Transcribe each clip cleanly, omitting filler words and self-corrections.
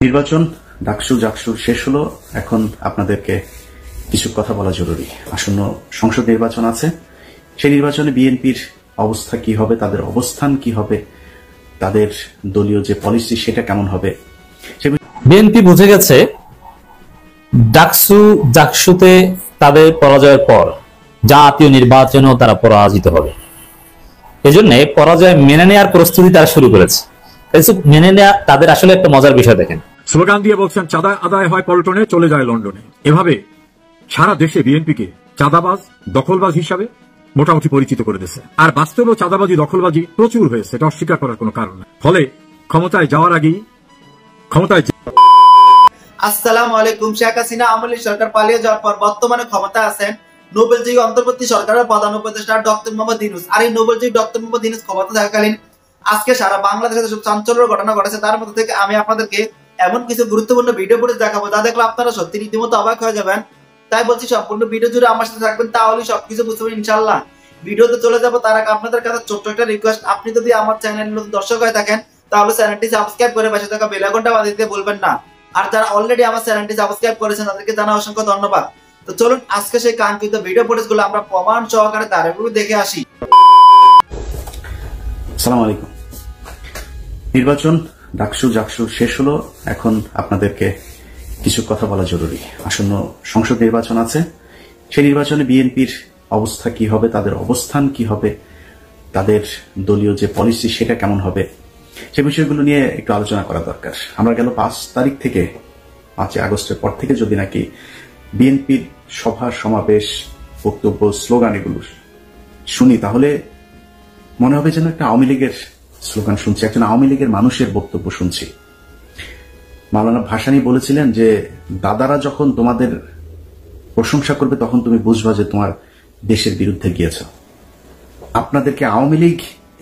নির্বাচন ডাকসু জাকসু শেষ হলো। এখন আপনাদেরকে কিছু কথা বলা জরুরি। আসন্ন সংসদ নির্বাচন আছে। সেই নির্বাচনে বিএনপির অবস্থা কি হবে, তাদের অবস্থান কি হবে, তাদের দলীয় যে পলিসি সেটা কেমন হবে। বিএনপি বুঝে গেছে ডাকসু জাকসুতে তাদের পরাজয়ের পর জাতীয় নির্বাচনেও তারা পরাজিত হবে। এজন্য পরাজয় মেনে নেওয়ার প্রস্তুতি তারা শুরু করেছে। মেনে নেওয়া তাদের আসলে একটা মজার বিষয়। দেখেন, স্লোগান দিয়ে বলছেন চাঁদা আদায় হয় পল্টনে, চলে যায় লন্ডনে। এভাবে সারা দেশে বিএনপিকে চাঁদাবাজ, দখলবাজ হিসাবে মোটামুটি পরিচিত করে দিয়েছে। আর বাস্তবেও চাঁদাবাজি, দখলবাজি প্রচুর হয়েছে, এটা অস্বীকার করার কোনো কারণ নেই। ফলে ক্ষমতায় যাওয়ার আগেই আসসালামু আলাইকুম। শেখ হাসিনা আমলি সরকার পালিয়ে যাওয়ার পর বর্তমানে ক্ষমতা আছেন নোবেলজয়ী অন্তর্বর্তী সরকারের প্রধান উপদেষ্টা ডক্টর মোহাম্মদ ইউনূস। আর এই নোবেলজয়ী ডক্টর মোহাম্মদ ইউনূস ক্ষমতা থাকাকালীন আজকে সারা বাংলাদেশে যেসব চাঞ্চল্যের ঘটনা ঘটেছে তার মধ্যে থেকে আমি আপনাদেরকে এমন কিছু গুরুত্বপূর্ণ ভিডিও ফুটেজ দেখাবো যা দেখলে আপনারা সত্যি রীতিমতো অবাক হয়ে যাবেন। তাই বলছি সম্পূর্ণ ভিডিও জুড়ে আমার সাথে থাকবেন, তাহলে সবকিছু বুঝতে পারবেন ইনশাআল্লাহ। ভিডিওতে চলে যাবো তার আগে আপনাদের কাছে ছোট্ট একটা রিকোয়েস্ট, আপনি যদি আমার চ্যানেলের নতুন দর্শক হয়ে থাকেন তাহলে চ্যানেলটি সাবস্ক্রাইব করে পাশে থাকা বেল আইকনটা বাজিয়ে দিতে ভুলবেন না। আর যারা অলরেডি আমার চ্যানেলটি সাবস্ক্রাইব করেছেন তাদেরকে জানাই অসংখ্য ধন্যবাদ। তো চলুন আজকে সেই কাঙ্ক্ষিত ভিডিও ফুটেজগুলো আমরা প্রমাণ সহকারে তারপরে দেখে আসি। আসসালামু আলাইকুম। নির্বাচন ডাকসু জাকসু শেষ হলো। এখন আপনাদেরকে কিছু কথা বলা জরুরি। আসন্ন সংসদ নির্বাচন আছে। সেই নির্বাচনে বিএনপির অবস্থা কি হবে, তাদের অবস্থান কি হবে, তাদের দলীয় যে পলিসি সেটা কেমন হবে, সে বিষয়গুলো নিয়ে একটু আলোচনা করা দরকার। আমরা গেল 5 তারিখ থেকে 5 আগস্টের পর থেকে যদি নাকি বিএনপির সভা সমাবেশ, বক্তব্য, স্লোগান এগুলো শুনি তাহলে মনে হবে যেন একটা আওয়ামী লীগের স্লোগান শুনছি, একজন আওয়ামী লীগের মানুষের বক্তব্য শুনছি। মাওলানা ভাসানী বলেছিলেন যে দাদারা যখন তোমাদের প্রশংসা করবে তখন তুমি বুঝবা যে তোমার দেশের বিরুদ্ধে গিয়েছ। আপনাদেরকে আওয়ামী লীগ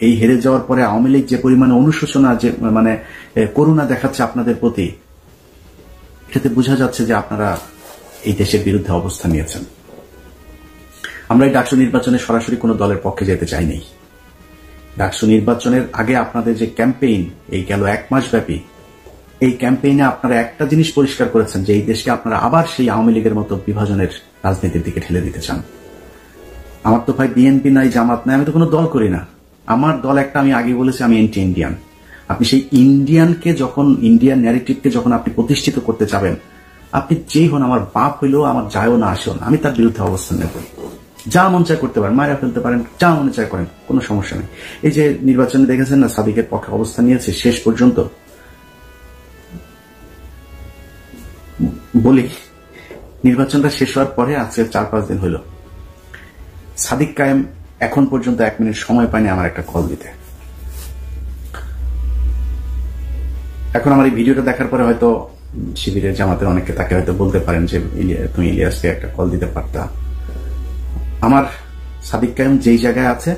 এই হেরে যাওয়ার পরে আওয়ামী লীগ যে পরিমাণে অনুশোচনা, যে মানে করুণা দেখাচ্ছে আপনাদের প্রতি, এটাতে বোঝা যাচ্ছে যে আপনারা এই দেশের বিরুদ্ধে অবস্থান নিয়েছেন। আমরা এই ডাকসু নির্বাচনে সরাসরি কোনো দলের পক্ষে যেতে চাইনি। ডাকসু নির্বাচনের আগে আপনাদের যে ক্যাম্পেইন, এই গেল 1 মাস ব্যাপী, এই ক্যাম্পেইনে আপনারা একটা জিনিস পরিষ্কার করেছেন যে এই দেশকে আপনারা আবার সেই আওয়ামী লীগের মতো বিভাজনের রাজনীতির দিকে ঠেলে দিতে চান। আমার তো ভাই বিএনপি নাই, জামাত নাই, আমি তো কোনো দল করি না। আমার দল একটা, আমি আগে বলেছি আমি এন্টি ইন্ডিয়ান। আপনি সেই ইন্ডিয়ানকে যখন, ইন্ডিয়ান ন্যারেটিভকে যখন আপনি প্রতিষ্ঠিত করতে চাবেন, আপনি যেই হন, আমার বাপ হইলেও আমার যায়ও না আসেও না, আমি তার বিরুদ্ধে অবস্থান নেব। যা মন চায় করতে পারেন, মারা ফেলতে পারেন, যা মনে চায় করেন, কোনো সমস্যা নেই। এই যে নির্বাচনে দেখেছেন না, সাদিকের পক্ষে অবস্থান নিয়েছে শেষ পর্যন্ত। বলি, নির্বাচনটা শেষ হওয়ার পরে আজকে 4-5 দিন হইল, সাদিক কায়েম এখন পর্যন্ত 1 মিনিট সময় পায়নি আমার একটা কল দিতে। এখন আমার এই ভিডিওটা দেখার পরে হয়তো শিবিরের, জামাতের অনেকে তাকে হয়তো বলতে পারেন যে তুমি ইলিয়াসকে একটা কল দিতে পারতা। আমার সাদিক কায়েম যেই জায়গায় আছে,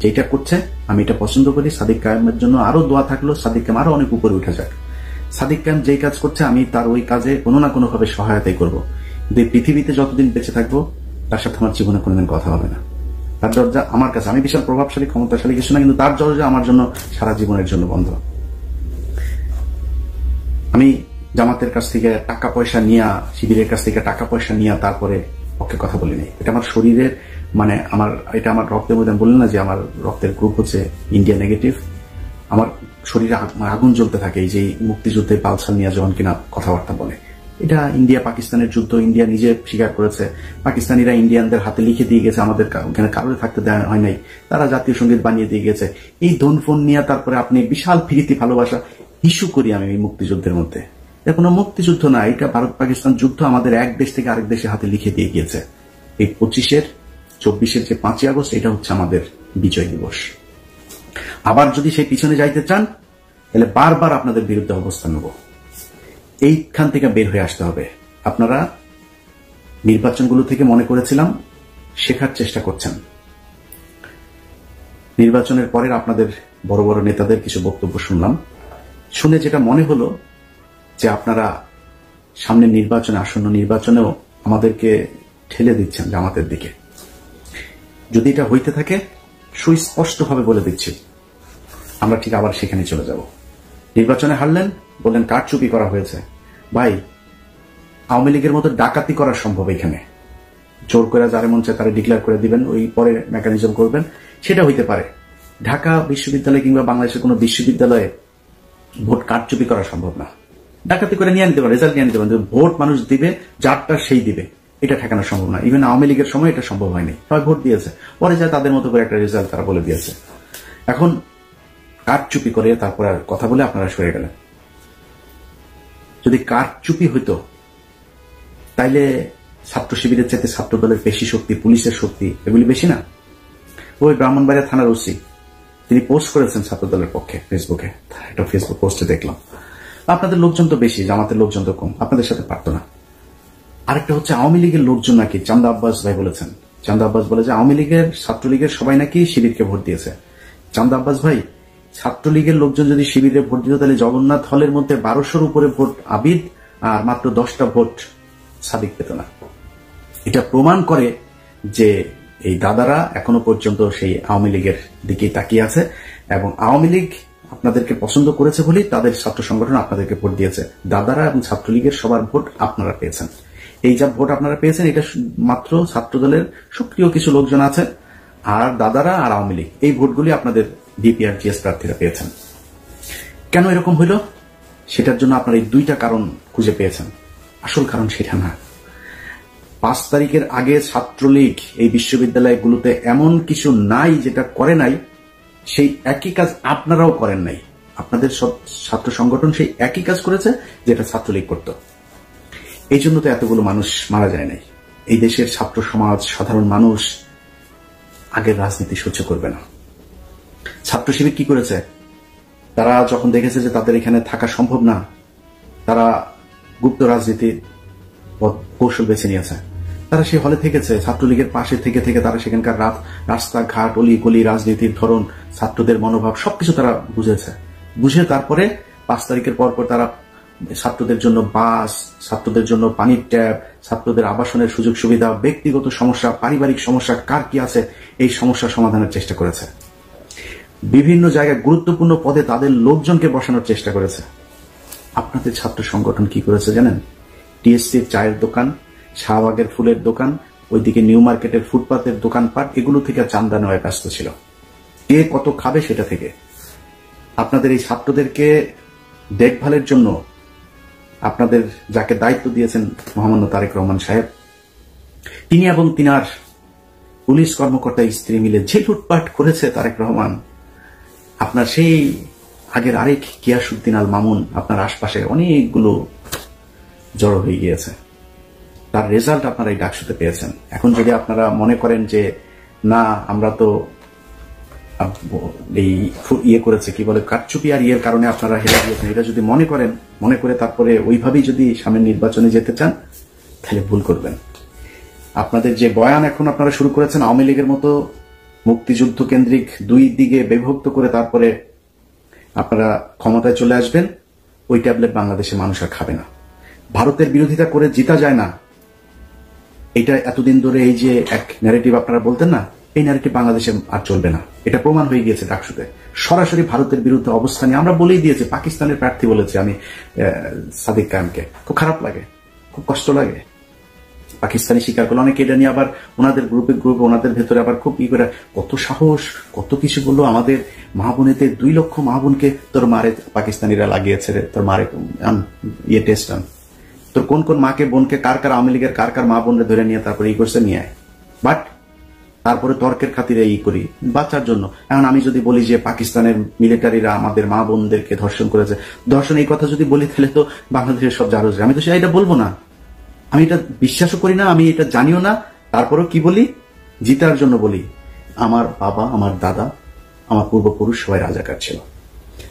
যেটা করছে, আমি এটা পছন্দ করি। সাদিক কায়েমের জন্য আরো দোয়া থাকলো, সাদিক কায়েম আরো অনেক উপরে উঠে যাক। সাদিক কায়েম যেই কাজ করছে আমি তার ওই কাজে কোনো না কোনো ভাবে সহায়তাই করবো। কিন্তু এই পৃথিবীতে যতদিন বেঁচে থাকবো তার সাথে আমার জীবনে কোনোদিন কথা হবে না। তার দরজা আমার কাছে, আমি বিশাল প্রভাবশালী ক্ষমতাশালী কিছু না, কিন্তু তার দরজা আমার জন্য সারা জীবনের জন্য বন্ধ। আমি জামাতের কাছ থেকে টাকা পয়সা নিয়ে, শিবিরের কাছ থেকে টাকা পয়সা নিয়ে তারপরে পক্ষে কথা বলিনি। এটা আমার শরীরের, মানে এটা আমার রক্তের মধ্যে, বললেন না যে আমার রক্তের গ্রুপ হচ্ছে ইন্ডিয়া নেগেটিভ। আমার শরীরে আগুন জ্বলতে থাকে এই যে মুক্তিযুদ্ধের পালসাল নিয়ে যখন কিনা কথাবার্তা বলে। এটা ইন্ডিয়া পাকিস্তানের যুদ্ধ, ইন্ডিয়া নিজে স্বীকার করেছে। পাকিস্তানিরা ইন্ডিয়ানদের হাতে লিখে দিয়ে গেছে, আমাদের ওখানে কারোর থাকতে দেওয়া হয় নাই, তারা জাতীয় সঙ্গীত বানিয়ে দিয়ে গেছে। এই ধন ফোন নিয়ে তারপরে আপনি বিশাল প্রীতি ভালোবাসা ইস্যু করি আমি এই মুক্তিযুদ্ধের মধ্যে। এটা কোনো মুক্তিযুদ্ধ না, এটা ভারত পাকিস্তান যুদ্ধ আমাদের এক দেশ থেকে আরেক দেশে হাতে লিখে দিয়ে গিয়েছে। এই 25-24 যে 5ই আগস্ট, এটা হচ্ছে আমাদের বিজয় দিবস। আবার যদি সেই পিছনে যাইতে চান তাহলে বারবার আপনাদের বিরুদ্ধে অবস্থান নেব। এইখান থেকে বের হয়ে আসতে হবে। আপনারা নির্বাচনগুলো থেকে মনে করেছিলাম শেখার চেষ্টা করছেন। নির্বাচনের পরের আপনাদের বড় বড় নেতাদের কিছু বক্তব্য শুনলাম, শুনে যেটা মনে হলো যে আপনারা সামনে নির্বাচনে, আসন্ন নির্বাচনেও আমাদেরকে ঠেলে দিচ্ছেন জামাতের দিকে। যদি এটা হইতে থাকে সুস্পষ্টভাবে বলে দিচ্ছি, আমরা ঠিক আবার সেখানে চলে যাব। নির্বাচনে হারলেন, বললেন কারচুপি করা হয়েছে। ভাই, আওয়ামী লীগের মতো ডাকাতি করা সম্ভব এখানে? জোর করে যারা মন চায় তারা ডিক্লেয়ার করে দিবেন, ওই পরে মেকানিজম করবেন, সেটা হইতে পারে। ঢাকা বিশ্ববিদ্যালয় কিংবা বাংলাদেশের কোনো বিশ্ববিদ্যালয়ে ভোট কারচুপি করা সম্ভব না। ডাকাতি করে নিয়ে নিতে পারে, রেজাল্ট নিয়ে নিতে পারে, ভোট মানুষ দিবে, যারটা সেই দিবে, এটা ঠেকানো সম্ভব না। ইভেন আওয়ামী লীগের সময় এটা সম্ভব হয়নি, সবাই ভোট দিয়েছে, পরে যায় তাদের মতো করে একটা রেজাল্ট তারা বলে দিয়েছে। এখন কারচুপি করে তারপর আর কথা বলে আপনারা সরে গেলেন। যদি কারচুপি হইতো তাইলে ছাত্র শিবিরের চাইতে ছাত্র দলের বেশি শক্তি, পুলিশের শক্তি এগুলি বেশি না? ওই ব্রাহ্মণবাড়িয়া থানার ওসি তিনি পোস্ট করেছেন ছাত্র দলের পক্ষে ফেসবুকে, একটা ফেসবুক পোস্টে দেখলাম। আপনাদের লোকজন তো বেশি, জামাতের লোকজন তো কম, আপনাদের সাথে পারতো না। আরেকটা হচ্ছে আওয়ামী লীগের লোকজন নাকি, চান্দা আব্বাস ভাই বলেছেন, চান্দা আব্বাস বলে যে আওয়ামী লীগের ছাত্রলীগের সবাই নাকি শিবিরকে ভোট দিয়েছে। চান্দা আব্বাস ভাই, ছাত্রলীগের লোকজন যদি শিবিরে ভোট দিত তাহলে জগন্নাথ হলের মধ্যে 1200-র উপরে ভোট আবিদ আর মাত্র 10টা ভোট সাদিক পেত না। এটা প্রমাণ করে যে এই দাদারা এখনো পর্যন্ত সেই আওয়ামী লীগের দিকেই তাকিয়ে আছে এবং আওয়ামী লীগ আপনাদেরকে পছন্দ করেছে বলেই তাদের ছাত্র সংগঠন আপনাদেরকে ভোট দিয়েছে। দাদারা এবং ছাত্রলীগের সবার ভোট আপনারা পেয়েছেন। এই যা ভোট আপনারা পেয়েছেন এটা মাত্র ছাত্র দলের সক্রিয় কিছু লোকজন আছে, আর দাদারা আর আওয়ামী লীগ এই ভোটগুলি আপনাদের ডিপিআর জিএস প্রার্থীরা পেয়েছেন। কেন এরকম হইল? সেটার জন্য আপনারা এই দুইটা কারণ খুঁজে পেয়েছেন। আসল কারণ সেটা না। 5 তারিখের আগে ছাত্রলীগ এই বিশ্ববিদ্যালয়গুলোতে এমন কিছু নাই যেটা করে নাই, সেই একই কাজ আপনারাও করেন নাই। আপনাদের সব ছাত্র সংগঠন সেই একই কাজ করেছে যেটা ছাত্রলীগ করত। এই জন্য তো এতগুলো মানুষ মারা যায় নাই। এই দেশের ছাত্র সমাজ, সাধারণ মানুষ আগের রাজনীতি সহ্য করবে না। ছাত্র শিবির কি করেছে? তারা যখন দেখেছে যে তাদের এখানে থাকা সম্ভব না, তারা গুপ্ত রাজনীতির কৌশল বেছে নিয়েছে। তারা সেই হলে থেকেছে, ছাত্রলীগের পাশে থেকে থেকে তারা সেখানকার রাস্তাঘাট, অলি গলি, রাজনীতির ধরন, ছাত্রদের মনোভাব সবকিছু তারা বুঝেছে। বুঝে তারপরে 5 তারিখের পর তারা ছাত্রদের জন্য বাস, ছাত্রদের জন্য পানির ট্যাপ, ছাত্রদের আবাসনের সুযোগ সুবিধা, ব্যক্তিগত সমস্যা, পারিবারিক সমস্যা কার কি আছে এই সমস্যা সমাধানের চেষ্টা করেছে। বিভিন্ন জায়গায় গুরুত্বপূর্ণ পদে তাদের লোকজনকে বসানোর চেষ্টা করেছে। আপনাদের ছাত্র সংগঠন কি করেছে জানেন? টিএসসির চায়ের দোকান, শাহবাগের ফুলের দোকান, ওইদিকে নিউ মার্কেটের ফুটপাতের দোকানপাট, এগুলো থেকে চান্দা নেওয়ায় ব্যস্ত ছিল। কে কত খাবে সেটা থেকে। আপনাদের এই ছাত্রদেরকে দেখভালের জন্য আপনাদের যাকে দায়িত্ব দিয়েছেন মহামান্য তারেক রহমান সাহেব, তিনি এবং তিনার পুলিশ কর্মকর্তা স্ত্রী মিলে যে লুটপাট করেছে তারেক রহমান, আপনার সেই আগের আরেক গিয়াসউদ্দিন আল মামুন আপনার আশপাশে অনেকগুলো জড়ো হয়ে গিয়েছে। তার রেজাল্ট আপনারা এই ডাকসুতে পেয়েছেন। এখন যদি আপনারা মনে করেন যে না আমরা তো এই ইয়ে করেছে, কি বলে, কারচুপি আর ইয়ের কারণে আপনারা হেরে গিয়েছেন, এটা যদি মনে করে তারপরে ওইভাবেই যদি সামনের নির্বাচনে যেতে চান তাহলে ভুল করবেন। আপনাদের যে বয়ান এখন আপনারা শুরু করেছেন আওয়ামী লীগের মতো মুক্তিযুদ্ধ কেন্দ্রিক দুই দিকে বিভক্ত করে তারপরে আপনারা ক্ষমতায় চলে আসবেন, ওই ট্যাবলেট বাংলাদেশের মানুষ আর খাবে না। ভারতের বিরোধিতা করে জিতা যায় না, এটা এতদিন ধরে এই যে এক ন্যারেটিভ আপনারা বলতেন না, এই ন্যারেটিভ বাংলাদেশে আর চলবে না। এটা প্রমাণ হয়ে গিয়েছে ডাকসুতে। সরাসরি ভারতের বিরুদ্ধে অবস্থানে আমরা বলেই দিয়েছি। পাকিস্তানের প্রার্থী বলেছে আমি সাদিক কায়েমকে, খুব খারাপ লাগে, খুব কষ্ট লাগে। পাকিস্তানি স্বীকার করলো, অনেকে এটা নিয়ে আবার ওনাদের গ্রুপে ওনাদের ভেতরে আবার খুব ই করে কত সাহস, কত কিছু বললো। আমাদের মা বোনেতে 2 লক্ষ মা বোনকে তোর মারে পাকিস্তানিরা লাগিয়েছে রে, তোর মারে ইয়ে টেস্ট আন, তোর কোন কোন মাকে বোনকে কার কার আওয়ামী লীগের কার কার মা বোনরে ধরে নিয়ে তারপরে ই করছে নিয়ে আয়। বাট তারপরে তর্কের খাতিরে ই করি বাচ্চার জন্য। এখন আমি যদি বলি যে পাকিস্তানের মিলিটারিরা আমাদের মা বোনদেরকে ধর্ষণ করেছে, ধর্ষণ এই কথা যদি বলি তাহলে তো বাংলাদেশের সব জারজ। আমি তো সেটা বলবো না, আমি এটা বিশ্বাসও করি না, আমি এটা জানিও না। তারপরেও কি বলি? জিতার জন্য বলি। আমার বাবা, আমার দাদা, আমার পূর্বপুরুষ সবাই রাজাকার ছিল।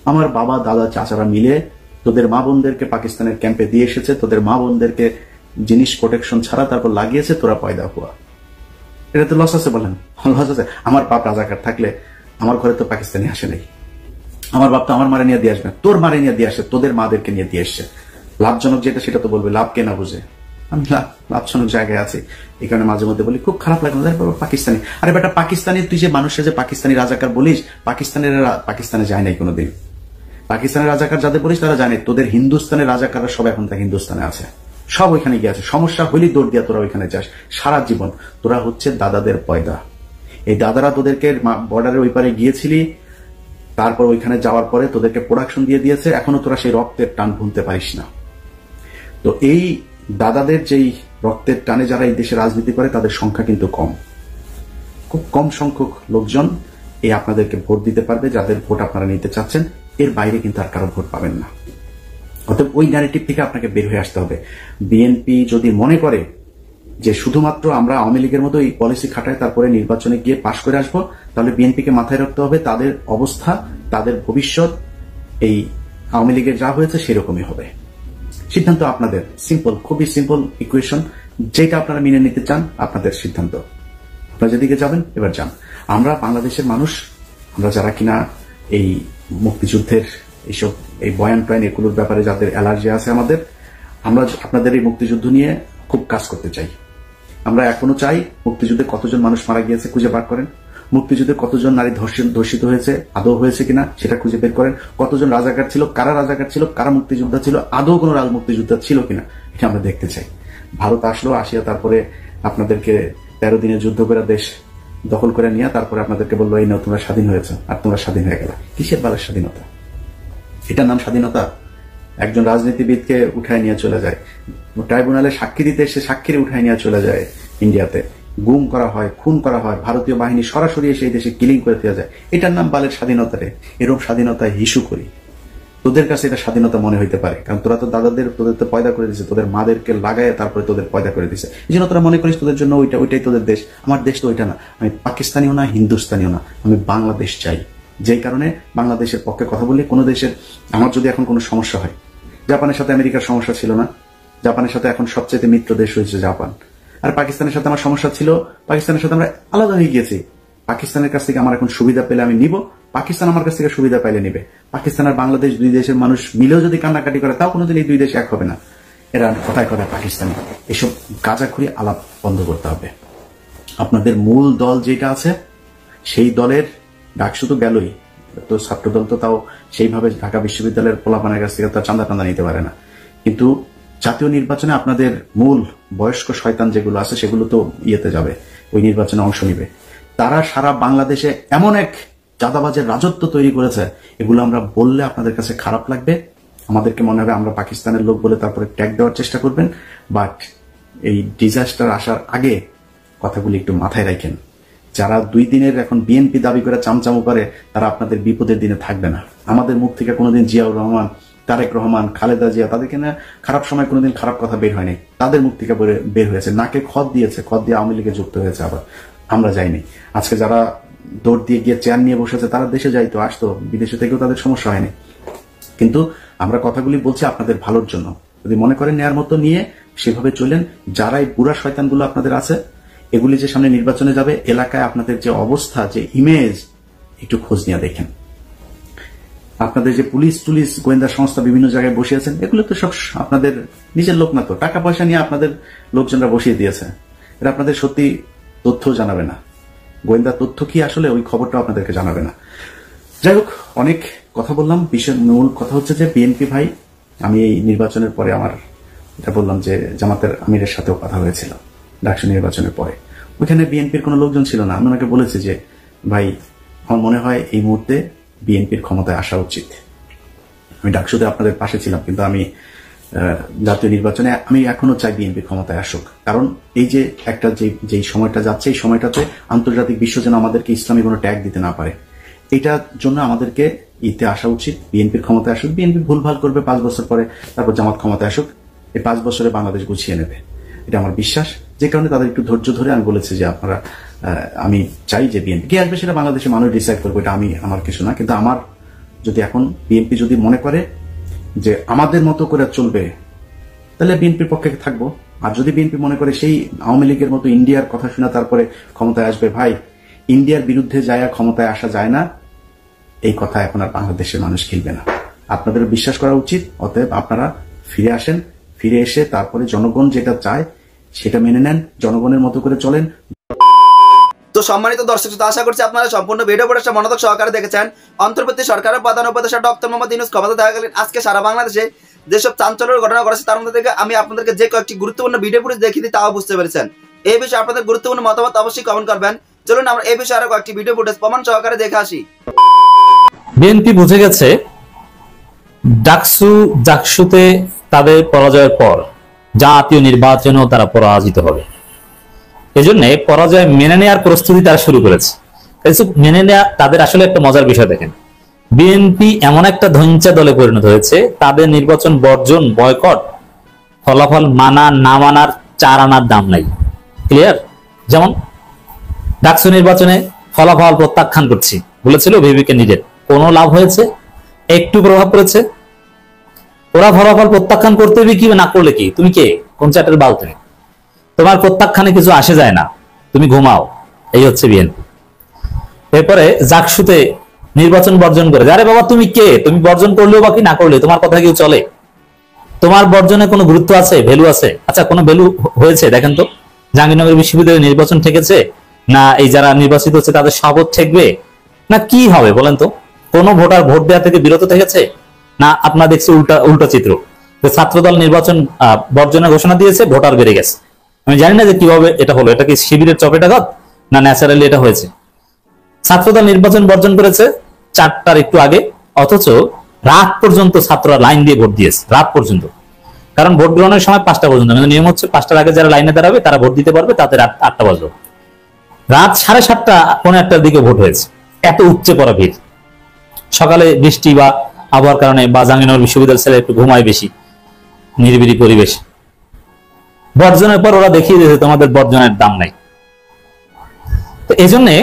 আমার বাবা, দাদা, চাচারা মিলে তোদের মা বোনদেরকে পাকিস্তানের ক্যাম্পে দিয়ে এসেছে, তোদের মা বোনদেরকে জিনিস প্রোটেকশন ছাড়া তারপর লাগিয়েছে, তোরা পয়দা হওয়া। এটা তো লস আছে, বলেন লস আছে। আমার বাপ রাজাকার থাকলে আমার ঘরে তো পাকিস্তানি আসে নাই। আমার বাপ তো আমার মারে নিয়ে দিয়ে আসবে, তোর মারে নিয়ে দিয়ে আসে, তোদের মাদেরকে নিয়ে দিয়ে এসছে। লাভজনক যেটা সেটা তো বলবে, লাভ কে না বুঝে। আমি লাভজনক জায়গায় আছি, এই কারণে মাঝে মধ্যে বলি খুব খারাপ লাগে পাকিস্তানি। আরে বেটা, পাকিস্তানি তুই যে মানুষের যে পাকিস্তানি রাজাকার বলিস, পাকিস্তানিরা পাকিস্তানে যায় নাই কোনোদিন। পাকিস্তানের রাজাকার যাদের বলিস তারা জানে তোদের হিন্দুস্তানের রাজাকাররা সব এখন তা হিন্দুস্তানে আছে, সব ওইখানে গিয়ে আছে। সমস্যা হইলেই দৌড় দিয়া তোরা ওইখানে যাস সারা জীবন। তোরা হচ্ছে দাদাদের পয়দা। এই দাদারা তোদেরকে বর্ডারের ওই পারে গিয়েছিলি, তারপর ওইখানে যাওয়ার পরে তোদেরকে প্রোডাকশন দিয়ে দিয়েছে, এখনো তোরা সেই রক্তের টান ভুলতে পারিস না। তো এই দাদাদের যেই রক্তের টানে যারা এই দেশে রাজনীতি করে তাদের সংখ্যা কিন্তু কম, খুব কম সংখ্যক লোকজন এই আপনাদেরকে ভোট দিতে পারবে, যাদের ভোট আপনারা নিতে চাচ্ছেন। এর বাইরে কিন্তু আর কারো ভোট পাবেন না। অতএব ওই ন্যারেটিভ থেকে আপনাকে বের হয়ে আসতে হবে। বিএনপি যদি মনে করে যে শুধুমাত্র আমরা আওয়ামী লীগের মতো এই পলিসি খাটায় তারপরে নির্বাচনে গিয়ে পাশ করে আসবো, তাহলে বিএনপিকে মাথায় রাখতে হবে তাদের অবস্থা, তাদের ভবিষ্যৎ এই আওয়ামী লীগের যা হয়েছে সেরকমই হবে। সিদ্ধান্ত আপনাদের, সিম্পল, খুবই সিম্পল ইকুয়েশন। যেটা আপনারা মেনে নিতে চান আপনাদের সিদ্ধান্ত, আপনারা যেদিকে যাবেন এবার যান। আমরা বাংলাদেশের মানুষ, আমরা যারা কিনা এই মুক্তিযুদ্ধের এইসব এই বয়ান টয়ান এগুলোর ব্যাপারে যাদের অ্যালার্জি আছে আমাদের, আমরা আপনাদের এই মুক্তিযুদ্ধ নিয়ে খুব কাজ করতে চাই। আমরা এখনো চাই মুক্তিযুদ্ধে কতজন মানুষ মারা গিয়েছে খুঁজে বার করেন, মুক্তিযুদ্ধে কতজন নারী ধর্ষিত হয়েছে আদৌ হয়েছে কিনা সেটা খুঁজে বের করেন, কতজন রাজাকার ছিল, কারা মুক্তিযোদ্ধা ছিল, আদৌ কোনো মুক্তিযোদ্ধা ছিল কিনা এটা আমরা দেখতে চাই। ভারত আসলো, আসিয়া তারপরে আপনাদেরকে 13 দিনের যুদ্ধ করে দেশ দখল করে নিয়ে তারপরে আপনাদেরকে বললো এই নাও তোমরা স্বাধীন হয়েছে, আর তোমরা স্বাধীন হয়ে গেল। কিসের বেলার স্বাধীনতা? এটার নাম স্বাধীনতা? একজন রাজনীতিবিদকে উঠায় নিয়ে চলে যায়, ট্রাইব্যুনালে সাক্ষী দিতে এসে সাক্ষীরে উঠায় নিয়ে চলে যায় ইন্ডিয়াতে, গুম করা হয়, খুন করা হয়, ভারতীয় বাহিনী সরাসরি এসে এই দেশে কিলিং করে দেওয়া যায়। এটার নাম বালের স্বাধীনতা রে। এরকম স্বাধীনতায় হিসু করি। তোদের কাছে এটা স্বাধীনতা মনে হইতে পারে, কারণ তোরা তো দাদাদের তোদের তো পয়দা করে দিছে, তোদের মাদেরকে লাগায় তারপরে তোদের পয়দা করে দিছে। এই জন্য তোরা মনে করিস তোদের জন্য ওইটাই তোদের দেশ। আমার দেশ তো ওইটা না। আমি পাকিস্তানিও না, হিন্দুস্তানিও না, আমি বাংলাদেশ চাই। যেই কারণে বাংলাদেশের পক্ষে কথা বলি। কোনো দেশের, আমার যদি এখন কোনো সমস্যা হয়, জাপানের সাথে আমেরিকার সমস্যা ছিল না, জাপানের সাথে এখন সবচেয়ে মিত্র দেশ হয়েছে জাপান। আর পাকিস্তানের সাথে আমার সমস্যা ছিল, পাকিস্তানের সাথে আমরা আলাদা হয়ে গিয়েছি। পাকিস্তানের কাছ থেকে আমার এখন সুবিধা পেলে আমি নিব, পাকিস্তান আমার কাছ থেকে সুবিধা পাইলে নিবে। পাকিস্তান আর বাংলাদেশ দুই দেশের মানুষ মিলেও যদি কান্নাকাটি করে তাও কোনোদিন এই দুই দেশ এক হবে না। এরা কথায় কথায় পাকিস্তানি এসব গাঁজাখুরি আলাপ বন্ধ করতে হবে। আপনাদের মূল দল যেটা আছে সেই দলের ডাকসু তো গেলই, তো ছাত্রদল তো তাও সেইভাবে ঢাকা বিশ্ববিদ্যালয়ের পোলাপানের কাছ থেকে তার চাঁদা টান্দা নিতে পারে না। কিন্তু জাতীয় নির্বাচনে আপনাদের মূল বয়স্ক শয়তান যেগুলো আছে সেগুলো তো ইয়েতে যাবে, ওই নির্বাচনে অংশ নিবে। তারা সারা বাংলাদেশে এমন এক চাঁদাবাজের রাজত্ব তৈরি করেছে, এগুলো আমরা বললে আপনাদের কাছে খারাপ লাগবে, আমাদেরকে মনে হবে আমরা পাকিস্তানের লোক বলে তারপরে ট্যাগ দেওয়ার চেষ্টা করবেন। বাট এই ডিজাস্টার আসার আগে কথাগুলি একটু মাথায় রাখেন। যারা 2 দিনের এখন বিএনপি দাবি করে চামচামো করে তারা আপনাদের বিপদের দিনে থাকবে না। আমাদের মুখ থেকে কোনোদিন জিয়াউর রহমান, তারেক রহমান, খালেদা জিয়া, তাদেরকে না খারাপ সময় কোনোদিন খারাপ কথা বের হয়নি, তাদের মুখ থেকে বের হয়েছে। নাকে খত দিয়েছে, খত দিয়ে আওয়ামী লীগে যুক্ত হয়েছে, আবার আমরা যাইনি। আজকে যারা দৌড় দিয়ে গিয়ে চেয়ার নিয়ে বসেছে তারা দেশে যাইতো, আসতো, বিদেশে থেকেও তাদের সমস্যা হয়নি। কিন্তু আমরা কথাগুলি বলছি আপনাদের ভালোর জন্য। যদি মনে করেন নেয়ার মতো নিয়ে সেভাবে চলেন। যারা এই বুড়া শয়তানগুলো আপনাদের আছে, এগুলি যে সামনে নির্বাচনে যাবে, এলাকায় আপনাদের যে অবস্থা, যে ইমেজ, একটু খোঁজ নিয়ে দেখেন। আপনাদের যে পুলিশ গোয়েন্দা সংস্থা বিভিন্ন জায়গায় বসে আছেন, এগুলো তো সব আপনাদের নিজের লোক না, তো টাকা পয়সা নিয়ে আপনাদের লোকজনরা বসিয়ে দিয়েছে। এটা আপনাদের সত্যি তথ্য জানাবে না, গোয়েন্দা তথ্য কি আসলে ওই খবরটাও আপনাদেরকে জানাবে না। যাই হোক, অনেক কথা বললাম। বিষয়ের মূল কথা হচ্ছে যে বিএনপি ভাই, আমি এই নির্বাচনের পরে আমার এটা বললাম যে জামাতের আমিরের সাথেও কথা হয়েছিল ডাকসু নির্বাচনের পরে, ওইখানে বিএনপির কোনো লোকজন ছিল না। আমি ওনাকে বলেছি যে ভাই আমার মনে হয় এই মুহূর্তে বিএনপির ক্ষমতায় আসা উচিত। আমি ডাকসুতে আপনাদের পাশে ছিলাম, কিন্তু আমি জাতীয় নির্বাচনে আমি এখনো চাই বিএনপি ক্ষমতায় আসুক। কারণ এই যে একটা যেই সময়টা যাচ্ছে, এই সময়টাতে আন্তর্জাতিক বিশ্ব যেন আমাদেরকে ইসলামী কোনো ট্যাগ দিতে না পারে, এটার জন্য আমাদেরকে ইতে আসা উচিত, বিএনপির ক্ষমতায় আসুক। বিএনপি ভুলভাল করবে, 5 বছর পরে তারপর জামাত ক্ষমতায় আসুক, এই 5 বছরে বাংলাদেশ গুছিয়ে নেবে, এটা আমার বিশ্বাস। যে কারণে তাদের একটু ধৈর্য ধরে আমি বলেছি যে আপনারা, আমি চাই যে বিএনপি কে আসবে সেটা বাংলাদেশের মানুষ ডিসাইড করবো, এটা আমার কিছু না। কিন্তু আমার যদি এখন বিএনপি যদি মনে করে যে আমাদের মতো করে চলবে, তাহলে বিএনপির পক্ষে থাকবো। আর যদি বিএনপি মনে করে সেই আওয়ামী লীগের মতো ইন্ডিয়ার কথা শুনে তারপরে ক্ষমতায় আসবে, ভাই ইন্ডিয়ার বিরুদ্ধে যায় ক্ষমতায় আসা যায় না, এই কথা এখন আর বাংলাদেশের মানুষ খেলবে না। আপনাদের বিশ্বাস করা উচিত। অতএব আপনারা ফিরে আসেন, ফিরে এসে তারপরে জনগণ যেটা চায় সেটা মেনে নেন, জনগণের মতো করে চলেন। তো তো সম্মানিত দর্শক শ্রোতা, আশা করছি আপনারা সম্পূর্ণ ভিডিও পড়ে মনোযোগ সহকারে দেখেছেন। অন্তর্বর্তী সরকারের প্রধান উপদেষ্টা ডক্টর মোহাম্মদ ইউনূস ক্ষমতা থাকাকালীন আজকে সারা বাংলাদেশে যেসব চাঞ্চল্যের ঘটনা ঘটেছে তার মধ্যে থেকে আমি আপনাদেরকে যে কয়েকটি গুরুত্বপূর্ণ ভিডিও ফুটেজ দেখিয়ে দিই তাও বুঝতে পেরেছেন। এই বিষয়ে আপনাদের গুরুত্বপূর্ণ মতামত অবশ্যই কমেন্ট করবেন। চলুন আমরা এই বিষয়ে আরো কয়েকটি ভিডিও ফুটেজ প্রমাণ সহকারে দেখে আসি। বিএনপি বুঝে গেছে ডাকসুতে তাদের পরাজয়ের পর জাতীয় নির্বাচনেও তারা পরাজিত হবে। এজন্য পরাজয় মেনে নেওয়ার প্রস্তুতি তারা শুরু করেছে। মেনে নেওয়া তাদের আসলে একটা মজার বিষয়। দেখেন, বিএনপি এমন একটা ধ্বংসা দলে পরিণত হয়েছে, তাদের নির্বাচন বর্জন, বয়কট, ফলাফল মানা না মানার 4 আনার দাম নাই। ক্লিয়ার? যেমন ডাকসু নির্বাচনে ফলাফল প্রত্যাখ্যান করছি বলেছিল ভিভিকে নিজের, কোনো লাভ হয়েছে? একটু প্রভাব পড়েছে? ওরা ফলাফল প্রত্যাখ্যান করতে হবে কি না করলে কি? তুমি কে? কোন চ্যাটের বাল তুমি? তোমার প্রত্যাখ্যানে কিছু আসে যায় না, তুমি ঘুমাও। এই হচ্ছে বিএনপি। এরপরে জাকসুতে নির্বাচন বর্জন করে, আরে বাবা তুমি কে? তুমি বর্জন করলেও বাকি না করলে তোমার কথা কেউ চলে? তোমার বর্জনে কোনো গুরুত্ব আছে, ভ্যালু আছে? আচ্ছা, কোনো ভ্যালু হয়েছে দেখেন তো? জাহাঙ্গীরনগর বিশ্ববিদ্যালয়ে নির্বাচন ঠেকেছে না? এই যারা নির্বাচিত হচ্ছে তাদের শপথ ঠেকবে না? কি হবে বলেন তো? কোন ভোটার ভোট দেওয়া থেকে বিরত থেকেছে না? আপনার দেখছি উল্টা চিত্র। ছাত্রদল নির্বাচন বর্জনের ঘোষণা দিয়েছে, ভোটার বেড়ে গেছে। আমি জানি না যে কিভাবে এটা হলো, এটা কি শিবিরের চপেটাঘাত না ন্যাচারালি এটা হয়েছে? ছাত্রদল নির্বাচন বর্জন করেছে 4টার একটু আগে, অথচ রাত পর্যন্ত ছাত্ররা লাইন দিয়ে ভোট দিয়েছে, রাত পর্যন্ত। কারণ ভোট গ্রহণের সময় 5টা পর্যন্ত, নিয়ম হচ্ছে 5টার আগে যারা লাইনে দাঁড়াবে তারা ভোট দিতে পারবে, তাতে রাত 8টা বাজলো। রাত 7:30টা 1:15টার দিকে ভোট হয়েছে। এত উপচে পড়া ভিড়। সকালে বৃষ্টি বা আবহাওয়ার কারণে বা জাহাঙ্গীরনগর বিশ্ববিদ্যালয় ছেলে একটু ঘুমায় বেশি, নিরিবিলি পরিবেশ। বর্জনের পর ওরা দেখিয়ে দিয়েছে তোমাদের বর্জনের দাম নাই। তো এই জন্যে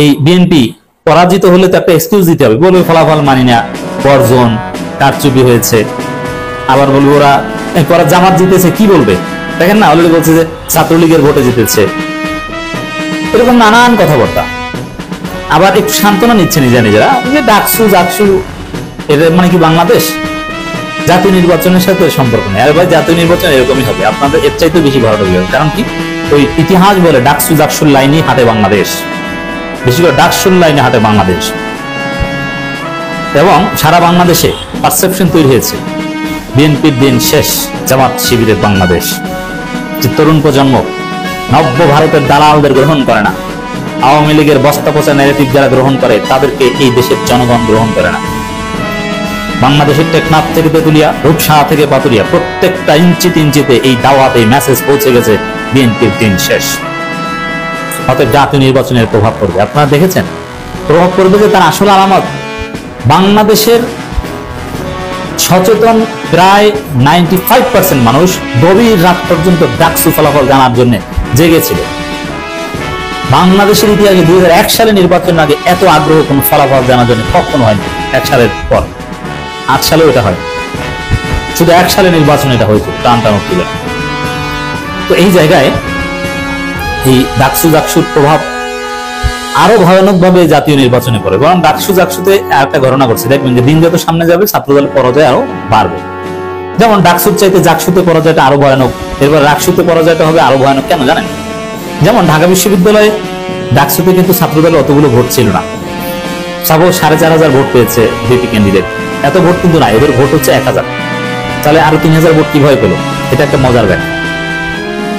এই বিএনপি পরাজিত হলে তো একটা এক্সকিউজ দিতে হবে, বলবে ফলাফল মানি না, বর্জন, কারচুপি হয়েছে। আবার বলবে ওরা জামাত জিতেছে, কি বলবে? দেখেন না, অলরেডি বলছে যে ছাত্রলীগের ভোটে জিতেছে, এরকম নানান কথাবার্তা। আবার একটু সান্ত্বনা নিচ্ছে নিজেরা যে ডাকসু জাকসু এটা মানে কি বাংলাদেশ? জাতীয় নির্বাচনের সাথে সম্পর্ক নেই। আরে ভাই, জাতীয় নির্বাচন এরকমই হবে, আপনাদের এর চাইতে বেশি ভালো হবে। কারণ কি, ওই ইতিহাস বলে ডাকসু জাকসুর লাইনে হাঁটে বাংলাদেশ, বেশি করে ডাকসুর লাইনে হাঁটে বাংলাদেশ। এবং সারা বাংলাদেশে পারসেপশন তৈরি হয়েছে বিএনপির দিন শেষ, জামাত শিবিরের বাংলাদেশ। যে তরুণ প্রজন্ম নব্য ভারতের দালালদের গ্রহণ করে না, আওয়ামী লীগের বস্তা পচা ন্যারেটিভ যারা গ্রহণ করে তাদেরকে এই দেশের জনগণ গ্রহণ করে না। বাংলাদেশের টেকনাফ থেকে তেতুলিয়া, রূপসা থেকে পাতুরিয়া, প্রত্যেকটা ইঞ্চিতে এই দাওয়াত, এই মেসেজ পৌঁছে গেছে বিএনপির দিন শেষ। অতএব জাতীয় নির্বাচনের প্রভাব পড়বে। আপনারা দেখেছেন প্রভাব পড়বে যে তার আসল আলামত বাংলাদেশের সচেতন প্রায় 95% মানুষ গভীর রাত পর্যন্ত ডাকসু ফলাফল জানার জন্য জেগেছিল। বাংলাদেশের ইতিহাসে 2001 সালে নির্বাচনের আগে এত আগ্রহ কোন ফলাফল জানার জন্য কখনো হয়নি। 1 সালের পর 8 সালেও এটা হয়, শুধু 1 সালে নির্বাচন এটা হয়েছিল টান তুলে। তো এই জায়গায় এই ডাকসু জাকসুর প্রভাব আরো ভয়ানক ভাবে জাতীয় নির্বাচনে পড়ে। বরং ডাকসু জাকসুতে একটা ঘটনা ঘটছে, দেখবেন যে দিন যত সামনে যাবে ছাত্রদলের পরাজয় আরো বাড়বে। যেমন ডাকসুর চাইতে জাকসুতে পরাজয়টা আরো ভয়ানক, এরপর রাকসুতে পরাজয়টা হবে আরো ভয়ানক। কেন জানেন? যেমন ঢাকা বিশ্ববিদ্যালয়ে ডাকসুতে কিন্তু ছাত্রদলের অতগুলো ভোট ছিল না, সাপোজ 4,500 ভোট পেয়েছে ভিপি ক্যান্ডিডেট। এত ভোট কিন্তু না, এদের ভোট হচ্ছে 1000। তাহলে আরো 3000 ভোট কিভাবে পেল? এটা একটা মজার ব্যাপার।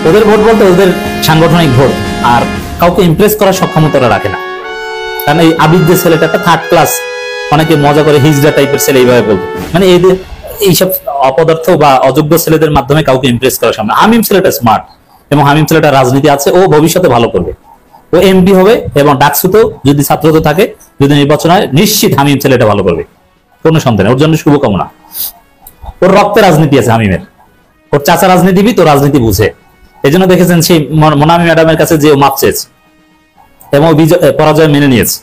ওদের ভোট বলতে ওদের সাংগঠনিক ভোট, আর কাউকে ইমপ্রেস করার সক্ষমতা রাখে না। কারণ এই আবিদ যে ছেলেটা একটা 3rd ক্লাস, অনেকে মজা করে হিজড়া টাইপের ছেলে এইভাবে বলতো, মানে এদের এইসব অপদার্থ বা অযোগ্য ছেলেদের মাধ্যমে কাউকে ইমপ্রেস করার সামনে। হামিম ছেলেটা স্মার্ট এবং হামিম ছেলেটা রাজনীতি আছে, ও ভবিষ্যতে ভালো করবে, ও এমপি হবে এবং ডাকসুতেও যদি ছাত্রত্ব থাকে, যদি নির্বাচন হয়, নিশ্চিত হামিম ছেলেটা ভালো করবে, কোনো সন্দেহ নেই। ওর জন্য শুভকামনা। ওর রক্তে রাজনীতি আছে হামিমের, ওর চাচা রাজনীতিবিদ, ও রাজনীতি বুঝে। এই জন্য দেখেছেন সেই মোনামি ম্যাডামের কাছে যে মাপ চেয়েছে এবং পরাজয় মেনে নিয়েছে,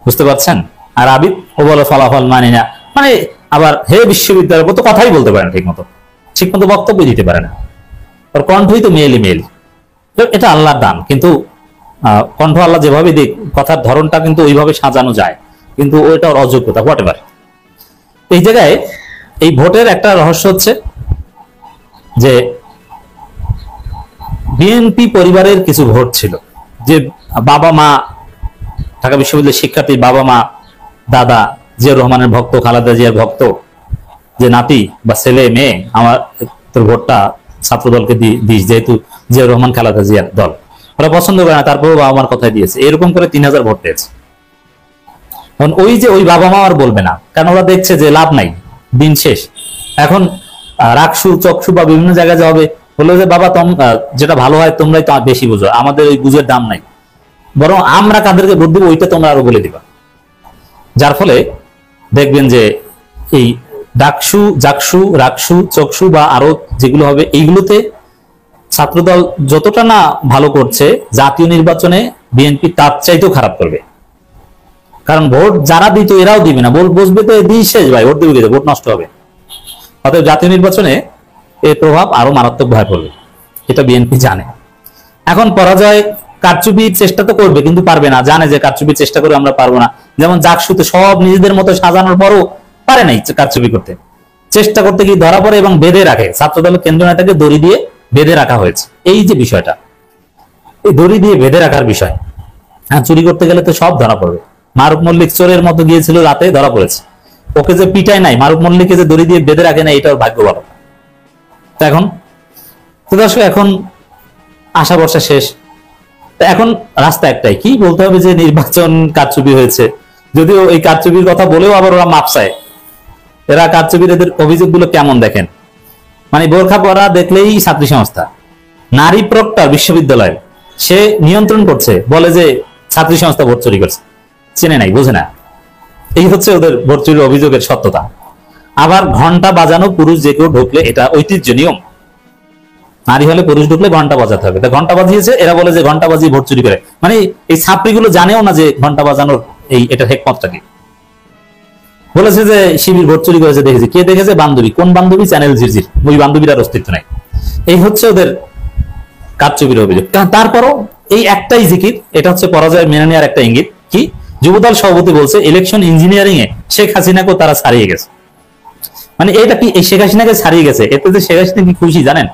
বুঝতে পারছেন? আর আবিদ ও বলে ফলাফল মানি না, মানে আবার হে বিশ্ববিদ্যালয়ের মতো কথাই বলতে পারে না, ঠিক মতো বক্তব্য দিতে পারে না। ওর কণ্ঠই তো মেয়েলি। এটা আল্লাহর দান, কিন্তু কণ্ঠ আল্লাহ যেভাবে দিক, কথার ধরনটা কিন্তু ওইভাবে সাজানো যায়, কিন্তু ওইটা ওর অযোগ্যতা, হোয়াট এভার। এই জায়গায় এই ভোটের একটা রহস্য হচ্ছে যে বিএনপি পরিবারের কিছু ভোট ছিল, যে বাবা মা, ঢাকা বিশ্ববিদ্যালয়ের শিক্ষার্থী বাবা মা, দাদা জিয়াউর রহমানের ভক্ত, খালেদা জিয়ার ভক্ত, যে নাতি বা ছেলে মেয়ে, আমার তোর ভোটটা ছাত্র দলকে দিস, যেহেতু জিয়াউর রহমান খালেদা জিয়ার দল, ওরা পছন্দ করে না, তারপরেও বাবা মার কথাই দিয়েছে। এরকম করে 3000 ভোট পেয়েছে। এখন ওই বাবা মা আর বলবে না, কারণ ওরা দেখছে যে লাভ নাই, দিন শেষ। এখন রাকসু চকসু বা বিভিন্ন জায়গায় যাবে, বললো যে বাবা যেটা ভালো হয় তোমরাই তো বেশি বুঝো, আমাদের ওই বুঝের দাম নাই, বরং আমরা কাদেরকে ভোট দিব ওইটা তোমরা আরো বলে দিবা। যার ফলে দেখবেন যে এই ডাকসু, জাকসু, রাকসু, চকসু বা আরো যেগুলো হবে, এইগুলোতে ছাত্রদল যতটা না ভালো করছে, জাতীয় নির্বাচনে বিএনপি তার চাইতেও খারাপ করবে। কারণ ভোট যারা দিত এরাও দিবে না, বসবে তো দিন শেষ ভাই, ভোট দিবে, ভোট নষ্ট হবে। অতএব জাতীয় নির্বাচনে এর প্রভাব আরো মারাত্মক ভাবে পড়বে, এটা বিএনপি জানে। এখন পরাজয়, কারচুপির চেষ্টা তো করবে, কিন্তু পারবে না, জানে যে কারচুপির চেষ্টা করে আমরা পারবো না। যেমন জাকসুতে সব নিজেদের মতো সাজানোর পরও পারে নাই কারচুপি করতে, চেষ্টা করতে গিয়ে ধরা পড়ে এবং বেঁধে রাখে, ছাত্রদলের কেন্দ্র নেতাকে দড়ি দিয়ে বেঁধে রাখা হয়েছে। এই যে বিষয়টা, এই দড়ি দিয়ে বেঁধে রাখার বিষয়, হ্যাঁ, চুরি করতে গেলে তো সব ধরা পড়বে। মারুফ মল্লিক চোরের মতো গিয়েছিল, রাতে ধরা পড়েছে। ওকে যে পিটায় নাই, মারুফ মল্লিককে যে দড়ি দিয়ে বেঁধে রাখে না, এটাও ভাগ্য ভালো। এখন তো দর্শক, এখন আশা ভরসা শেষ। এখন রাস্তা একটাই, কি বলতে হবে যে নির্বাচন কারচুপি হয়েছে, যদিও এই কারচুপির কথা বলেও আবার ওরা মাপ চায়। এরা কারচুপির এদের অভিযোগগুলো কেমন দেখেন, মানে বোরখা পরা দেখলেই ছাত্রী সংস্থা, নারী প্রক্টর বিশ্ববিদ্যালয় সে নিয়ন্ত্রণ করছে, বলে যে ছাত্রী সংস্থা ভোট চুরি করছে, চেনে নাই, বোঝে না। এই হচ্ছে ওদের ভোট চুরির অভিযোগের সত্যতা। আবার ঘন্টা বাজানো পুরুষ যে কেউ ঢুকলে, এটা ঐতিহ্য নিয়ম, নারী হলে পুরুষ ঢুকলে ঘন্টা বাজাতে হবে। তা ঘন্টা বাজিয়েছে, এরা বলে যে ঘন্টা বাজিয়ে ভোট চুরি করে। মানে এই ছাত্রীগুলো জানেও না যে ঘন্টা বাজানোর এটা হেকমতটা কি। বলেছে যে শিবির ভোট চুরি করেছে, দেখেছে। কে দেখেছে? বান্ধবী। কোন বান্ধবী? চ্যানেল ঝিরঝির। ওই বান্ধবীর আর অস্তিত্ব নাই। এই হচ্ছে ওদের কারচুপির অভিযোগ। তারপরও এই একটাই জিকির, এটা হচ্ছে পরাজয় মেনে নেওয়ার একটা ইঙ্গিত। কি? যুবদল সভাপতি বলছে ইলেকশন ইঞ্জিনিয়ারিং এ শেখ হাসিনাকেও তারা ছাড়িয়ে গেছে। মানে এটা কি, এই শেখ হাসিনাকে ছাড়িয়ে গেছে, এতে যে শেখ হাসিনা কি খুশি জানেন?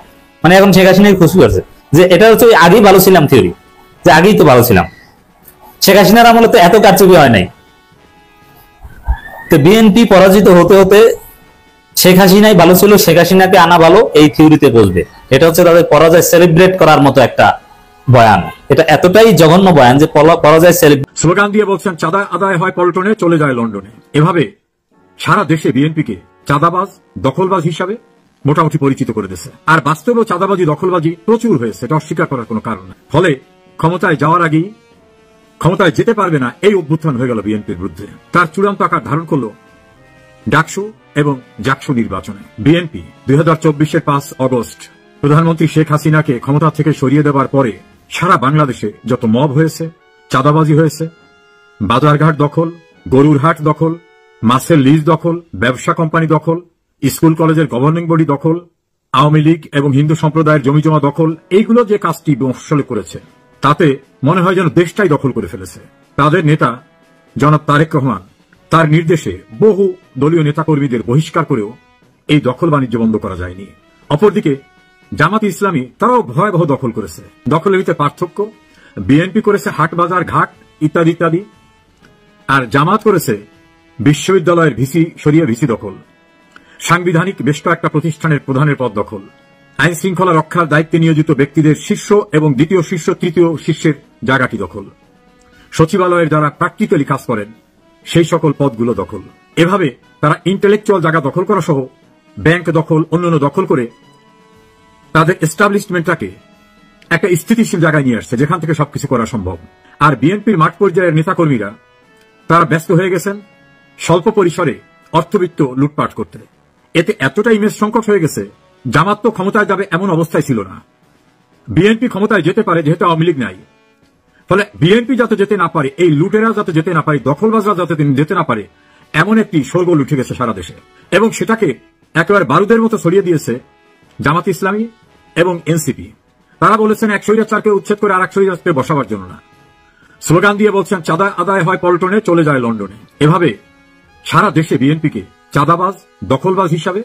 মানে এখন শেখ হাসিনা খুশি করছে যে এটা হচ্ছে আগেই ভালো ছিলাম থিওরি, যে আগেই তো ভালো ছিলাম। শেখ হাসিনার আমলে তো এত কারচুপি হয় নাই। তো বিএনপি পরাজিত হতে হতে শেখ হাসিনাই ভালো ছিল, শেখ হাসিনাকে আনা ভালো, এই থিওরিতে বসবে। এটা হচ্ছে তাদের পরাজয় সেলিব্রেট করার মতো একটা বয়ান। এটা এতটাই জঘন্য বয়ান যে পরাজয় স্লোগান দিয়ে বলছেন চাঁদা আদায় হয় পল্টনে, চলে যায় লন্ডনে। এভাবে সারা দেশে বিএনপিকে চাঁদাবাজ, দখলবাজ হিসাবে মোটামুটি পরিচিত করে দিয়েছে। আর বাস্তবেও চাঁদাবাজি, দখলবাজি প্রচুর হয়েছে, এটা অস্বীকার করার কোনো কারণ নেই। ফলে ক্ষমতায় যাওয়ার আগেই ক্ষমতায় যেতে পারবে না, এই অভ্যুত্থান হয়ে গেল বিএনপির বিরুদ্ধে। তার চূড়ান্ত আকার ধারণ করল ডাকসু এবং জাকসু নির্বাচনে। বিএনপি 2024-এর 5 অগস্ট প্রধানমন্ত্রী শেখ হাসিনাকে ক্ষমতা থেকে সরিয়ে দেওয়ার পরে সারা বাংলাদেশে যত মব হয়েছে, চাঁদাবাজি হয়েছে, বাজারঘাট দখল, গরুর হাট দখল, মাছের লিজ দখল, ব্যবসা কোম্পানি দখল, স্কুল কলেজের গভর্নিং বডি দখল, আওয়ামী লীগ এবং হিন্দু সম্প্রদায়ের জমিজমা দখল, এইগুলো যে কাজটি আসলে করেছে, তাতে মনে হয় যেন দেশটাই দখল করে ফেলেছে। তাদের নেতা জনাব তারেক রহমান তার নির্দেশে বহু দলীয় নেতাকর্মীদের বহিষ্কার করেও এই দখল বাণিজ্য বন্ধ করা যায়নি। অপরদিকে জামাত ইসলামী তারাও ভয়াবহ দখল করেছে। দখলের ভিতরে পার্থক্য, বিএনপি করেছে হাট বাজার ঘাট ইত্যাদি ইত্যাদি, আর জামাত করেছে বিশ্ববিদ্যালয়ের ভিসি সরিয়ে ভিসি দখল, সাংবিধানিক বেশ কয়েকটা প্রতিষ্ঠানের প্রধানের পদ দখল, আইন শৃঙ্খলা রক্ষার দায়িত্বে নিয়োজিত ব্যক্তিদের শীর্ষ এবং দ্বিতীয় শীর্ষ, তৃতীয় শীর্ষের জায়গাটি দখল, সচিবালয়ের যারা প্র্যাকটিক্যালি কাজ করেন সেই সকল পদগুলো দখল। এভাবে তারা ইন্টেলেকচুয়াল জায়গা দখল করা সহ ব্যাংক দখল, অন্যান্য দখল করে তাদের এস্টাবলিশমেন্টটাকে একটা স্থিতিশীল জায়গায় নিয়ে আসছে, যেখান থেকে সবকিছু করা সম্ভব। আর বিএনপির মাঠ পর্যায়ের নেতাকর্মীরা তারা ব্যস্ত হয়ে গেছেন স্বল্প পরিসরে অর্থবিত্ত লুটপাট করতে। এতে এতটা ইমেজ সংকট হয়ে গেছে, জামাত তো ক্ষমতায় যাবে এমন অবস্থায় ছিল না। বিএনপি ক্ষমতায় যেতে পারে যেহেতু আওয়ামী লীগ নাই, ফলে বিএনপি যাতে যেতে না পারে, এই লুটেরা যাতে যেতে না পারে, দখলবাজরা যাতে যেতে না পারে, এমন একটি শোরগোল উঠে গেছে সারা দেশে। এবং সেটাকে একেবারে বারুদের মতো ছড়িয়ে দিয়েছে জামাত ইসলামী এবং এনসিপি। তারা বলেছেন এক স্বৈরাচারকে উচ্ছেদ করে আর এক স্বৈরাচারকে বসাবার জন্য না। স্লোগান দিয়ে বলছেন চাঁদা আদায় হয় পল্টনে, চলে যায় লন্ডনে। এভাবে সারা দেশে বিএনপিকে চাঁদাবাজ, দখলবাজ হিসাবে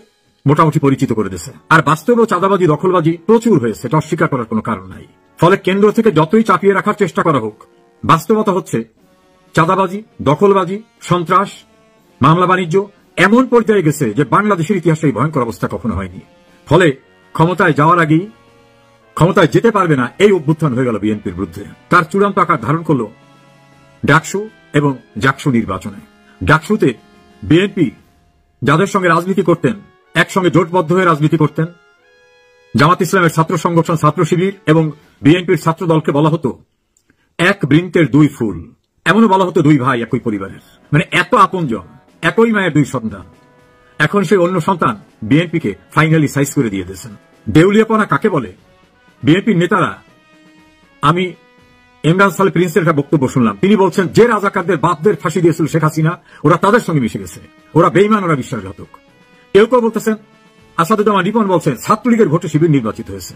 মোটামুটি পরিচিত করে দিয়েছে। আর বাস্তবেও চাঁদাবাজি দখলবাজি প্রচুর হয়েছে, এটা অস্বীকার করার কোনো কারণ নাই। ফলে কেন্দ্র থেকে যতই চাপিয়ে রাখার চেষ্টা করা হোক, বাস্তবতা হচ্ছে চাঁদাবাজি, দখলবাজি, সন্ত্রাস, মামলা বাণিজ্য এমন পর্যায়ে গেছে যে বাংলাদেশের ইতিহাসে এই ভয়ঙ্কর অবস্থা কখনো হয়নি। ফলে ক্ষমতায় যাওয়ার আগেই ক্ষমতায় যেতে পারবে না এই অভ্যুত্থান হয়ে গেল বিএনপির বিরুদ্ধে। তার চূড়ান্ত আকার ধারণ করল ডাকসু এবং জাকসু নির্বাচনে। ডাকসুতে বিএনপি যাদের সঙ্গে রাজনীতি করতেন, একসঙ্গে জোটবদ্ধ হয়ে রাজনীতি করতেন, জামাত ইসলামের ছাত্র সংগঠন, ছাত্র শিবির এবং বিএনপির ছাত্র দলকে বলা হতো এক বৃন্তের দুই ফুল, এমনও বলা হতো দুই ভাই একই পরিবারের, মানে এত আপনজন, একই মায়ের দুই সন্তান। এখন সেই অন্য সন্তান বিএনপিকে ফাইনালি সাইজ করে দিয়ে দিয়েছেন। দেউলিয়াপনা কাকে বলে? বিএনপির নেতারা, আমি ইমরান সালে প্রিন্সের একটা বক্তব্য শুনলাম, তিনি বলছেন যে রাজাকারদের বাপদের ফাঁসি দিয়েছিল শেখ হাসিনা, ওরা তাদের সঙ্গে মিশে গেছে, ওরা বেইমান, ওরা বিশ্বাসঘাতক। কেউ কেউ বলতেছেন, আসাদুজ্জামান রিপন বলছেন ছাত্রলীগের ভোটে শিবির নির্বাচিত হয়েছে।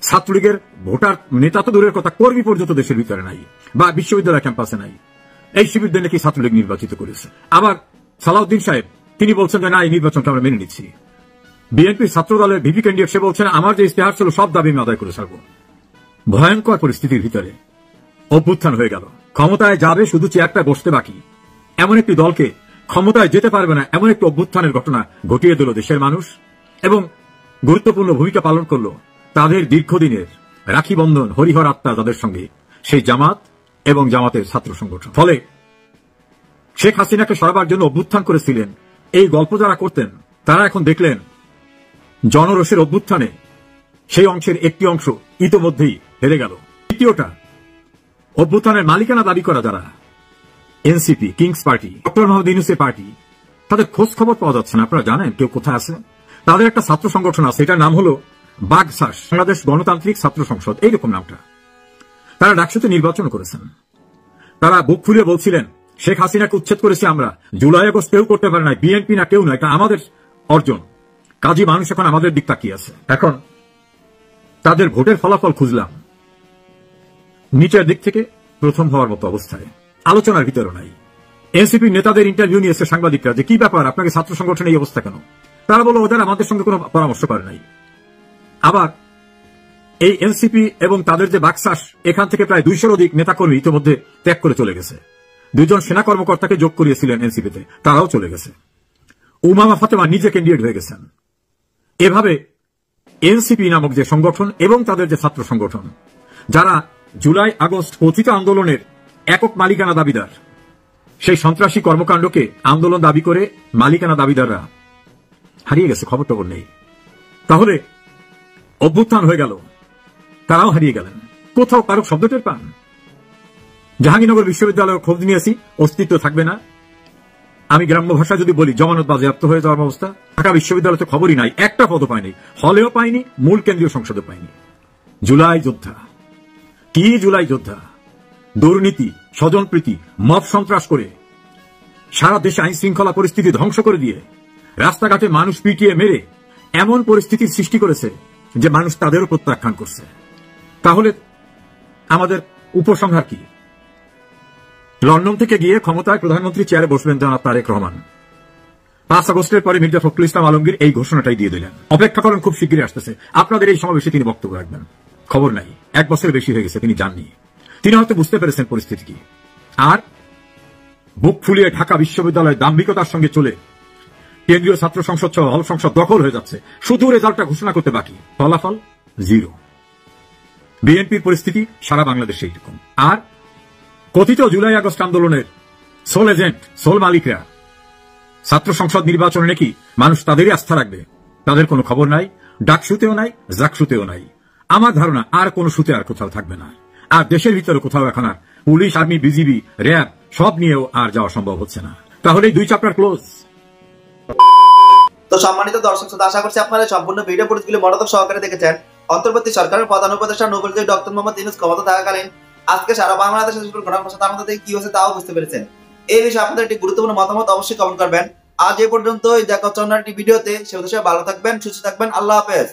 ছাত্রলীগের ভোটার নেতা তো দূরের কথা, কর্মী পর্যন্ত দেশের ভিতরে নাই বা বিশ্ববিদ্যালয় ক্যাম্পাসে নাই। এই শিবিরদের নাকি ছাত্রলীগ নির্বাচিত করেছে। আবার সালাউদ্দিন সাহেব তিনি বলছেন যে না, এই নির্বাচনকে আমরা মেনে নিচ্ছি। বিএনপির ছাত্র দলের ভিপি ক্যান্ডিডেট সে বলছেন আমার যে ইস্তেহার ছিল সব দাবি আমি আদায় করে ছাড়ব। ভয়ঙ্কর পরিস্থিতির ভিতরে অভ্যুত্থান হয়ে গেল। ক্ষমতায় যাবে শুধু চেয়ারটা বসতে বাকি, এমন একটি দলকে ক্ষমতায় যেতে পারবে না এমন একটি অভ্যুত্থানের ঘটনা ঘটিয়ে দিল দেশের মানুষ এবং গুরুত্বপূর্ণ ভূমিকা পালন করল তাদের দীর্ঘদিনের রাখি বন্ধন, হরিহর আত্মা যাদের সঙ্গে, সেই জামাত এবং জামাতের ছাত্র সংগঠন। ফলে শেখ হাসিনাকে সরাবার জন্য অভ্যুত্থান করেছিলেন এই গল্প যারা করতেন, তারা এখন দেখলেন জনরোষের অভ্যুত্থানে সেই অংশের একটি অংশ ইতোমধ্যেই হেরে গেল। দ্বিতীয়টা, অভ্যুত্থানের মালিকানা দাবি করা যারা NCP, king's party, doctor Mohammad ইউনূসের পার্টি, তাদের খোঁজ খবর পাওয়া যাচ্ছে না। আপনারা জানেন কেউ কোথায় আছে? তাদের একটা ছাত্র সংগঠন আছে, এটার নাম হলো বাগসাস, বাংলাদেশ গণতান্ত্রিক ছাত্র সংসদ, এইরকম নামটা। তারা ডাকসুতে নির্বাচন করেছেন। তারা বুক ফুলিয়ে বলছিলেন শেখ হাসিনাকে উচ্ছেদ করেছি আমরা, জুলাই আগস্ট কেউ করতে পারে না, বিএনপি না কেউ না, এটা আমাদের অর্জন, কাজী মানুষ এখন আমাদের দিক তাকিয়ে আছে। এখন তাদের ভোটের ফলাফল খুঁজলাম, নিচের দিক থেকে প্রথম হওয়ার মতো অবস্থায়, আলোচনার ভিতরে নাই। এনসিপির নেতাদের ইন্টারভিউ নিয়েছে সাংবাদিকরা যে কি ব্যাপার, আপনাকে ছাত্র সংগঠনে এই অবস্থা কেন? তারা বলল ওদের আমাদের সঙ্গে কোনো পরামর্শ করে নাই। আবার এই এনসিপি এবং তাদের যে বাকসাস, এখান থেকে প্রায় 200-র অধিক নেতাকর্মী ইতিমধ্যে ত্যাগ করে চলে গেছে। 2 জন সেনা কর্মকর্তাকে যোগ করিয়েছিলেন এনসিপিতে, তারাও চলে গেছে। উমামা ফাতেমা নিজে ক্যান্ডিডেট হয়ে গেছেন। এভাবে এনসিপি নামক যে সংগঠন এবং তাদের যে ছাত্র সংগঠন, যারা জুলাই আগস্ট পতিত আন্দোলনের একক মালিকানা দাবিদার, সেই সন্ত্রাসী কর্মকাণ্ডকে আন্দোলন দাবি করে মালিকানা দাবিদাররা হারিয়ে গেছে, খবর টবর নেই। তাহলে অভ্যুত্থান হয়ে গেল, তারাও হারিয়ে গেলেন। কোথাও কারো শব্দ টের পান? জাহাঙ্গীরনগর বিশ্ববিদ্যালয়ের খোঁজ নিয়েছি, অস্তিত্ব থাকবে না। আমি গ্রাম্য ভাষা যদি বলি জমানত বাজেয়াপ্ত হয়ে যাওয়ার অবস্থা। ঢাকা বিশ্ববিদ্যালয়ে খবরই নাই, একটা পদও পায়নি, হলেও পায়নি, মূল কেন্দ্রীয় সংসদে পায়নি। জুলাই যোদ্ধা, কি জুলাই যোদ্ধা! দুর্নীতি, স্বজনপ্রীতি, মব সন্ত্রাস করে সারা দেশে আইন শৃঙ্খলা পরিস্থিতি ধ্বংস করে দিয়ে রাস্তাঘাটে মানুষ পিটিয়ে মেরে এমন পরিস্থিতির সৃষ্টি করেছে যে মানুষ তাদেরও প্রত্যাখ্যান করছে। তাহলে আমাদের উপসংহার কি? লন্ডন থেকে গিয়ে ক্ষমতায় প্রধানমন্ত্রী চেয়ারে বসবেন জনাব তারেক রহমান। 5 আগস্টের পরে মির্জা ফখরুল ইসলাম আলমগীর এই ঘোষণাটাই দিয়ে দিলেন, অপেক্ষা করেন, খুব শীঘ্রই আসতেছে আপনাদের এই সমাবেশে তিনি বক্তব্য রাখবেন। খবর নাই, 1 বছরের বেশি হয়ে গেছে তিনি যাননি। তিনি হয়তো বুঝতে পেরেছেন পরিস্থিতি কি। আর বুক ফুলিয়ে ঢাকা বিশ্ববিদ্যালয় দাম্ভিকতার সঙ্গে চলে কেন্দ্রীয় ছাত্র সংসদ সহ হল সংসদ দখল হয়ে যাচ্ছে, শুধু রেজাল্টটা ঘোষণা করতে বাকি, ফলাফল 0। বিএনপির পরিস্থিতি সারা বাংলাদেশে এইরকম। আর কথিত জুলাই আগস্ট আন্দোলনের সোল এজেন্ট, সোল মালিকরা ছাত্র সংসদ নির্বাচনে নাকি মানুষ তাদেরই আস্থা রাখবে, তাদের কোনো খবর নাই। ডাকসুতেও নাই, জাকসুতেও নাই। আমার ধারণা আর কোন সুতে আর কোথাও থাকবে না। আর দেশের ভিতরে কোথাও এখন আর পুলিশ, আর্মি, বিজিবি, র্যাব সব নিয়েও আর যাওয়া সম্ভব হচ্ছে না। তাহলে 2 চ্যাপ্টার ক্লোজ। তো সম্মানিত দর্শক শ্রোতা, আশা করছি আপনারা সম্পূর্ণ ভিডিও পরিচিতি মনোযোগ সহকারে দেখেছেন। অন্তর্বর্তী সরকারের প্রধান উপদেষ্টা নোবেল ডক্টর মোহাম্মদ ইউনূস ক্ষমতা থাকাকালীন আজকে সারা বাংলাদেশের ঘটনার সাথে আমাদের থেকে কি হয়েছে তাও বুঝতে পেরেছেন। এই বিষয়ে আপনাদের একটি গুরুত্বপূর্ণ মতামত অবশ্যই কমেন্ট করবেন। আজ এ পর্যন্তই, দেখা হচ্ছে অন্য একটি ভিডিওতে। সে উদ্দেশ্যে ভালো থাকবেন, সুস্থ থাকবেন। আল্লাহ হাফেজ।